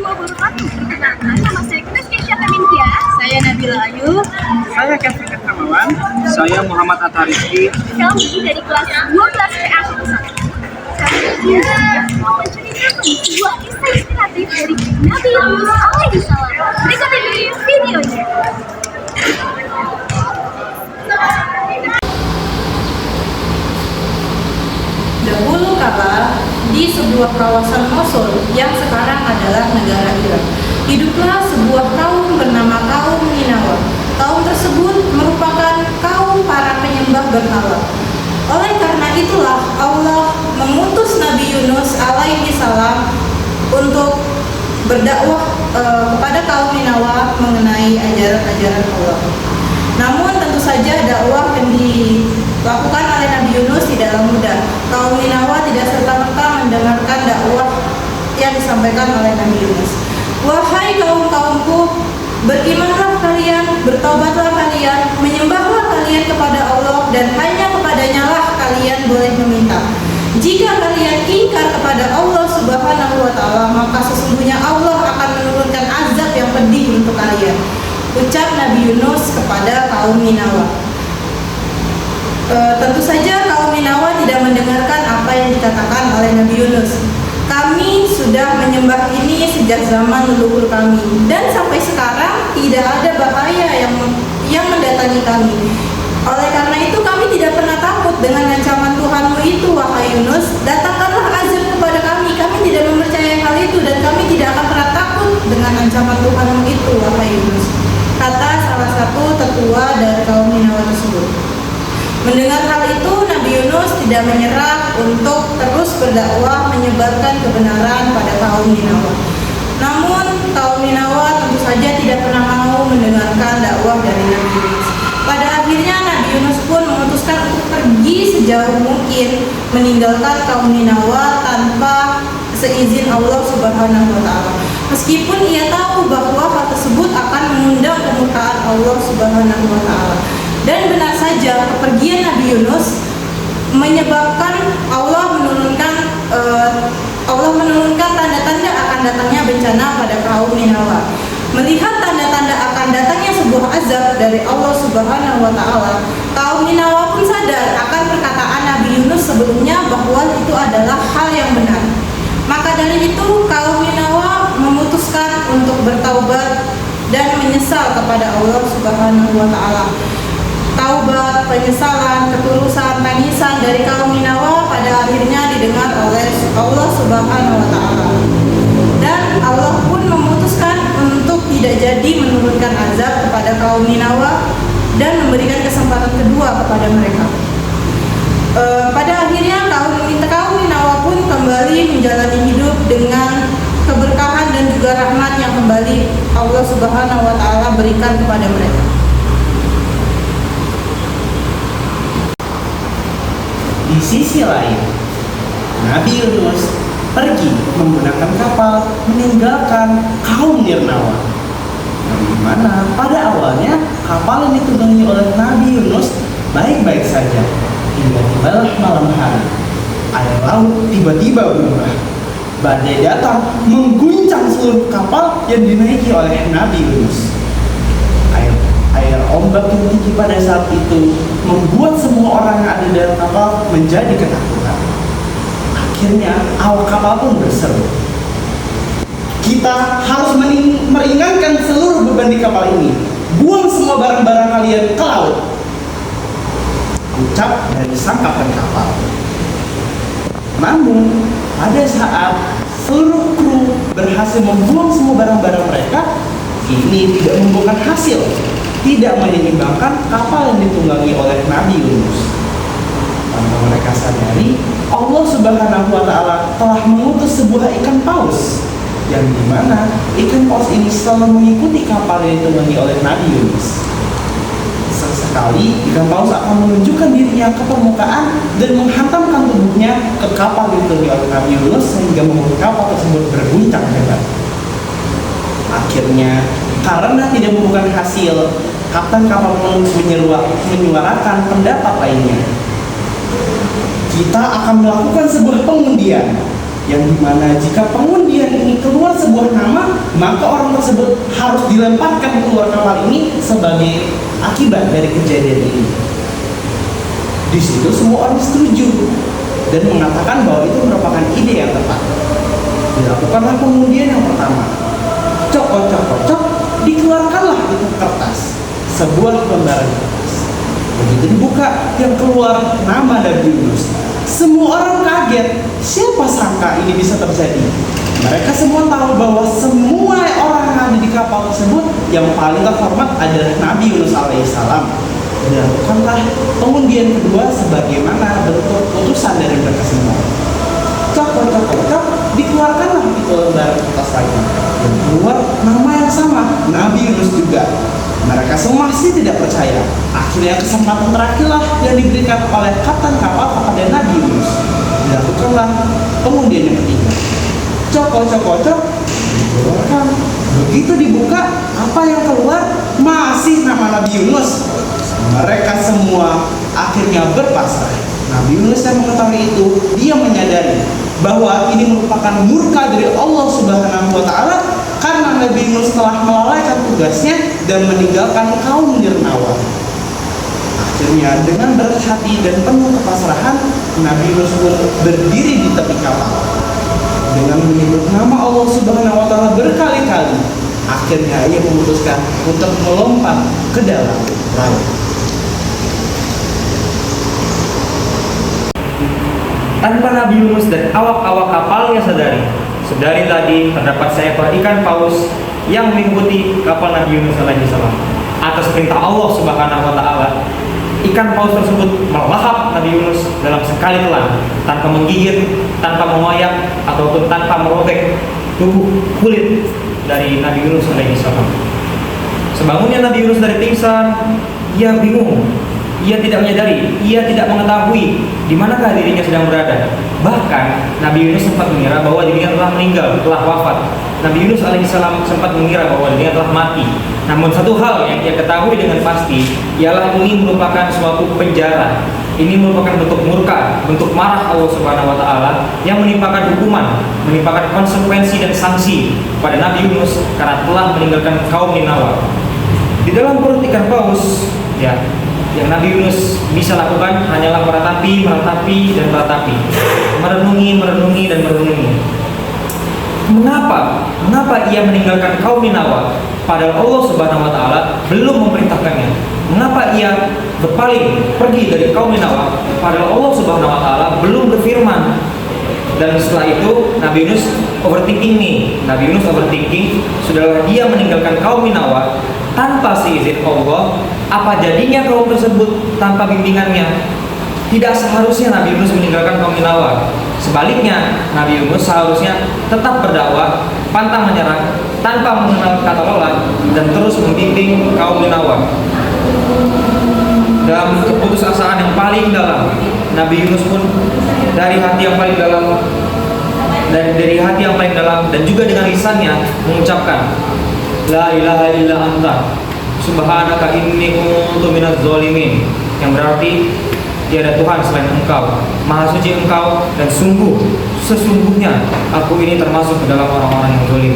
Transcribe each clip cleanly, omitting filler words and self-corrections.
mau berlatih. Perkenalkan, nama saya Kristisya Kamintia. Saya Nabila Ayu. Saya Kevin Hermawan. Saya Muhammad Atta Rizky. Kami dari kelas 12 PA 1. Kami mau menceritakan sebuah kisah inspiratif dari Nabi Yunus alaihi salam. Berikut ini videonya. Dahulu kala, di sebuah kawasan Mosul yang sekarang adalah negara Irak, hiduplah sebuah kaum bernama kaum Ninawa. Kaum tersebut merupakan kaum para penyembah berhala. Oleh karena itulah Allah mengutus Nabi Yunus alaihi salam untuk berdakwah kepada kaum Ninawa mengenai ajaran-ajaran Allah. Namun tentu saja dakwah yang dilakukan oleh Nabi Yunus tidaklah mudah. Kaum Ninawa tidak serta-merta mendengarkan dakwah yang disampaikan oleh Nabi Yunus. Wahai kaum-kaumku, berimanlah kalian, bertobatlah kalian, menyembahlah kalian kepada Allah, dan hanya kepadanya lah kalian boleh meminta. Jika kalian ingkar kepada Allah Subhanahu wa Ta'ala, maka sesungguhnya Allah akan menurunkan azab yang pedih untuk kalian. Ucap Nabi Yunus kepada kaum Ninawa. Tentu saja kaum Ninawa tidak mendengarkan apa yang dikatakan oleh Nabi Yunus. Kami sudah menyembah ini sejak zaman leluhur kami, dan sampai sekarang tidak ada bahaya yang mendatangi kami. Oleh karena itu kami tidak pernah takut dengan ancaman Tuhanmu itu, wahai Yunus. Datangkanlah azab kepada kami. Kami tidak mempercayai hal itu, dan kami tidak akan pernah takut dengan ancaman Tuhanmu itu, wahai Yunus, kata salah satu tetua dari kaum Ninawa tersebut. Mendengar hal itu, Nabi Yunus tidak menyerah untuk terus berdakwah menyebarkan kebenaran pada kaum Ninawa. Namun kaum Ninawa tentu saja tidak pernah mau mendengarkan dakwah dari Nabi Yunus. Pada akhirnya Nabi Yunus pun memutuskan untuk pergi sejauh mungkin meninggalkan kaum Ninawa tanpa seizin Allah Subhanahu wa Ta'ala. Meskipun ia tahu bahwa hal tersebut akan mengundang kemurkaan Allah Subhanahu wa Ta'ala. Dan benar saja kepergian Nabi Yunus menyebabkan Allah menurunkan tanda-tanda akan datangnya bencana pada kaum Ninawa. Melihat tanda-tanda akan datangnya sebuah azab dari Allah Subhanahu wa Ta'ala, kaum Ninawa pun sadar akan perkataan Nabi Yunus sebelumnya bahwa itu adalah hal yang benar. Maka dari itu kaum Ninawa memutuskan untuk bertaubat dan menyesal kepada Allah Subhanahu wa Ta'ala. Taubat, penyesalan, ketulusan, tangisan dari kaum Ninawa pada akhirnya didengar oleh Allah Subhanahu wa Ta'ala. Dan Allah pun memutuskan untuk tidak jadi menurunkan azab kepada kaum Ninawa dan memberikan kesempatan kedua kepada mereka. Pada akhirnya kaum Ninawa pun kembali menjalani hidup dengan keberkahan dan juga rahmat yang kembali Allah Subhanahu wa Ta'ala berikan kepada mereka. Di sisi lain, Nabi Yunus pergi menggunakan kapal meninggalkan kaum Ninawa. Di mana pada awalnya kapal yang ditunggangi oleh Nabi Yunus baik-baik saja. Tiba-tibalah malam hari, air laut tiba-tiba berubah. Badai datang mengguncang seluruh kapal yang dinaiki oleh Nabi Yunus. Air ombak yang tinggi pada saat itu membuat semua orang yang ada di dalam kapal menjadi ketakutan. Akhirnya awak kapal pun berseru, "Kita harus meringankan seluruh beban di kapal ini. Buang semua barang-barang kalian ke laut," ucap dari sang kapten kapal. Namun pada saat seluruh kru berhasil membuang semua barang-barang mereka, ini tidak membuahkan hasil, tidak menyeimbangkan kapal yang ditunggangi oleh Nabi Yunus. Tanpa mereka sadari, Allah Subhanahu wa Ta'ala telah mengutus sebuah ikan paus, yang dimana ikan paus ini selalu mengikuti kapal yang ditunggangi oleh Nabi Yunus. Sesekali ikan paus akan menunjukkan dirinya ke permukaan dan menghantamkan tubuhnya ke kapal yang ditunggangi oleh Nabi Yunus sehingga membuat kapal tersebut berguncang hebat. Akhirnya, karena tidak membuahkan hasil, kapten kapal pun menyuarakan pendapat lainnya. "Kita akan melakukan sebuah pengundian. yang dimana jika pengundian ini keluar sebuah nama, maka orang tersebut harus dilemparkan keluar kapal ini sebagai akibat dari kejadian ini. Di situ semua orang setuju dan mengatakan bahwa itu merupakan ide yang tepat. Dilakukanlah pengundian yang pertama. Cok, dikeluarkanlah itu kertas, sebuah lembaran kertas. Begitu dibuka, yang keluar nama Nabi Yunus. Semua orang kaget, siapa sangka ini bisa terjadi. Mereka semua tahu bahwa semua orang yang ada di kapal tersebut yang paling terhormat adalah Nabi Yunus alaihissalam. Dilakukanlah pengundian kedua sebagaimana bentuk putusan dari mereka semua. Cok, dikeluarkanlah itu lembaran kertas lagi. Dan keluar nama yang sama, Nabi Yunus juga. Mereka semua masih tidak percaya. Akhirnya kesempatan terakhirlah yang diberikan oleh kapten kapal kepada Nabi Yunus. Dilakukanlah pengundian yang ketiga. Cok, dikeluarkan. Begitu dibuka, apa yang keluar? Masih nama Nabi Yunus. Mereka semua akhirnya berpasrah. Nabi Yunus yang mengetahui itu, dia menyadari bahwa ini merupakan murka dari Allah Subhanahu wa Ta'ala karena Nabi Yunus telah melalaikan tugasnya dan meninggalkan kaum nirnawa. Akhirnya dengan berat hati dan penuh kepasrahan, Nabi Yunus pun berdiri di tepi kapal dengan menyebut nama Allah Subhanahu wa Ta'ala berkali-kali. Akhirnya ia memutuskan untuk melompat ke dalam laut. Tanpa Nabi Yunus dan awak-awak kapalnya sedari tadi terdapat seekor ikan paus yang mengikuti kapal Nabi Yunus alaihissalam. Atas perintah Allah Subhanahu wa Ta'ala, ikan paus tersebut melahap Nabi Yunus dalam sekali telan, tanpa menggigit, tanpa mengoyak, ataupun tanpa merobek tubuh kulit dari Nabi Yunus alaihissalam. Sebangunnya Nabi Yunus dari pingsan, ia bingung. Ia tidak menyadari, ia tidak mengetahui di manakah dirinya sedang berada. Bahkan Nabi Yunus sempat mengira bahwa dirinya telah meninggal, telah wafat. Nabi Yunus alaihissalam sempat mengira bahwa dirinya telah mati. Namun satu hal yang ia ketahui dengan pasti ialah ini merupakan suatu penjara. Ini merupakan bentuk murka, bentuk marah Allah Subhanahu wa Ta'ala yang menimpakan hukuman, menimpakan konsekuensi dan sanksi pada Nabi Yunus karena telah meninggalkan kaum Ninawa. Di dalam perut ikan paus, yang Nabi Yunus bisa lakukan hanyalah meratapi, dan meratapi, merenungi, dan merenungi. Mengapa ia meninggalkan kaum Ninawa padahal Allah Subhanahu wa Ta'ala belum memerintahkannya? Mengapa ia berpaling pergi dari kaum Ninawa padahal Allah Subhanahu wa Ta'ala belum berfirman? Dan setelah itu Nabi Yunus overthinking sudahlah dia meninggalkan kaum Ninawa tanpa seizin Allah, apa jadinya kaum tersebut tanpa bimbingannya? Tidak seharusnya Nabi Yunus meninggalkan kaum Ninawa. Sebaliknya, Nabi Yunus seharusnya tetap berdakwah, pantang menyerah, tanpa mengenal kata lelah, dan terus membimbing kaum Ninawa. Dalam keputusasaan yang paling dalam, Nabi Yunus pun dari hati yang paling dalam dan juga dengan lisannya mengucapkan La ilaha illa anta subhanaka inni kuntu minaz zalimin, yang berarti tiada Tuhan selain Engkau, Maha Suci Engkau, dan sesungguhnya aku ini termasuk ke dalam orang-orang yang zalim.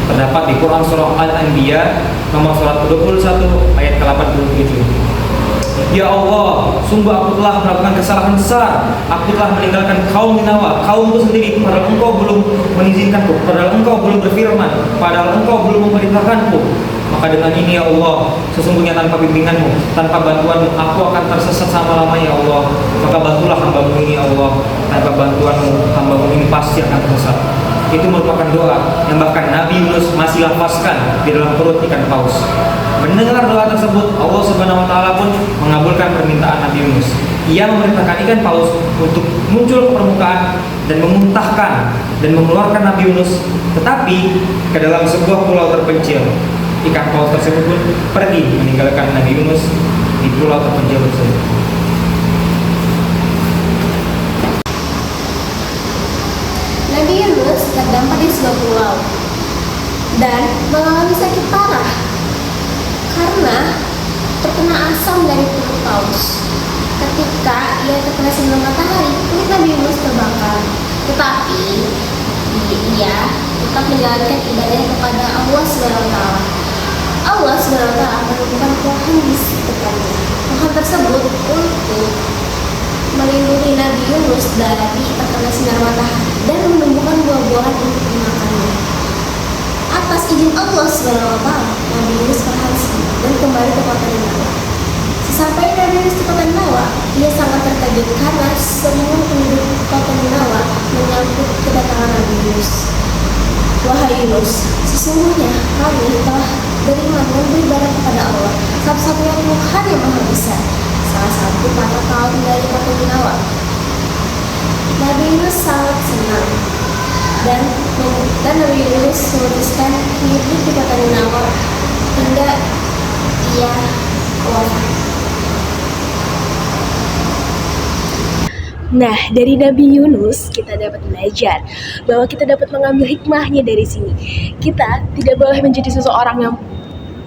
Terdapat di Quran surah Al-Anbiya nomor surat 21 ayat ke-87. Ya Allah, sungguh aku telah melakukan kesalahan besar. Aku telah meninggalkan kaum Ninawa, kaumku sendiri, padahal Engkau belum mengizinkanku, padahal Engkau belum berfirman, padahal Engkau belum memerintahkanku. Maka dengan ini ya Allah, sesungguhnya tanpa bimbinganmu, tanpa bantuanmu, aku akan tersesat selama-lamanya ya Allah. Maka bantulah hambamu ini ya Allah. Tanpa bantuanmu, hambamu ini pasti akan tersesat. Itu merupakan doa yang bahkan Nabi Yunus masih lafazkan di dalam perut ikan paus. Mendengar doa tersebut, Allah Subhanahu wa Ta'ala pun mengabulkan permintaan Nabi Yunus. Ia memerintahkan ikan paus untuk muncul ke permukaan dan memuntahkan dan mengeluarkan Nabi Yunus, tetapi ke dalam sebuah pulau terpencil. Ikan paus tersebut pun pergi meninggalkan Nabi Yunus di pulau terpencil tersebut. Nabi Yunus terdampar di sebuah pulau dan mengalami sakit parah karena terkena asam dari perut paus. Ketika ia terkena sinar matahari, kulit Nabi Yunus terbakar. Tetapi ia tetap menjalankan ibadah kepada Allah SWT. Allah SWT menemukan Tuhan di sekitarnya. Tuhan tersebut untuk melindungi Nabi Yunus dari terkena sinar matahari dan menumbuhkan buah-buahan untuk dimakannya. Atas izin Allah SWT, Nabi Yunus berhasil dan kembali ke kota Ninawa. Sesampai Nabi Yunus di kota Ninawa, ia sangat terkejut karena semua penduduk kota Ninawa menyambut kedatangan Nabi Yunus. Wahai Yunus, sesungguhnya kami telah beriman dan beribadah kepada Allah, satu-satunya Tuhan yang Maha Besar, salah satu mata kaum dari kota Ninawa. Nabi Yunus sangat senang dan Nabi Yunus memutuskan hidup di kota Ninawa hingga ia wafat. Nah, dari Nabi Yunus kita dapat belajar bahwa kita dapat mengambil hikmahnya dari sini. Kita tidak boleh menjadi seseorang yang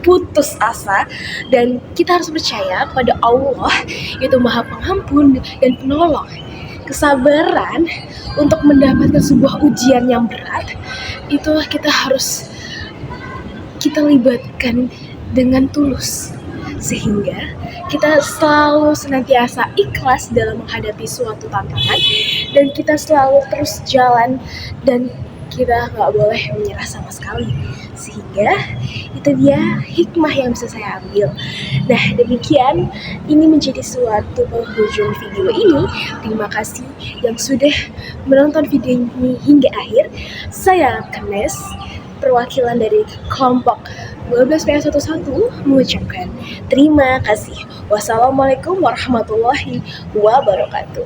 putus asa dan kita harus percaya pada Allah, yaitu Maha Pengampun dan Penolong. Kesabaran untuk mendapatkan sebuah ujian yang berat itu kita harus libatkan dengan tulus, sehingga kita selalu senantiasa ikhlas dalam menghadapi suatu tantangan dan kita selalu terus jalan dan kita nggak boleh menyerah sama sekali. Sehingga itu dia hikmah yang bisa saya ambil. Nah, demikian ini menjadi suatu penghujung video ini. Terima kasih yang sudah menonton video ini hingga akhir. Saya Kenes, perwakilan dari kelompok 12PA11 mengucapkan terima kasih. Wassalamualaikum warahmatullahi wabarakatuh.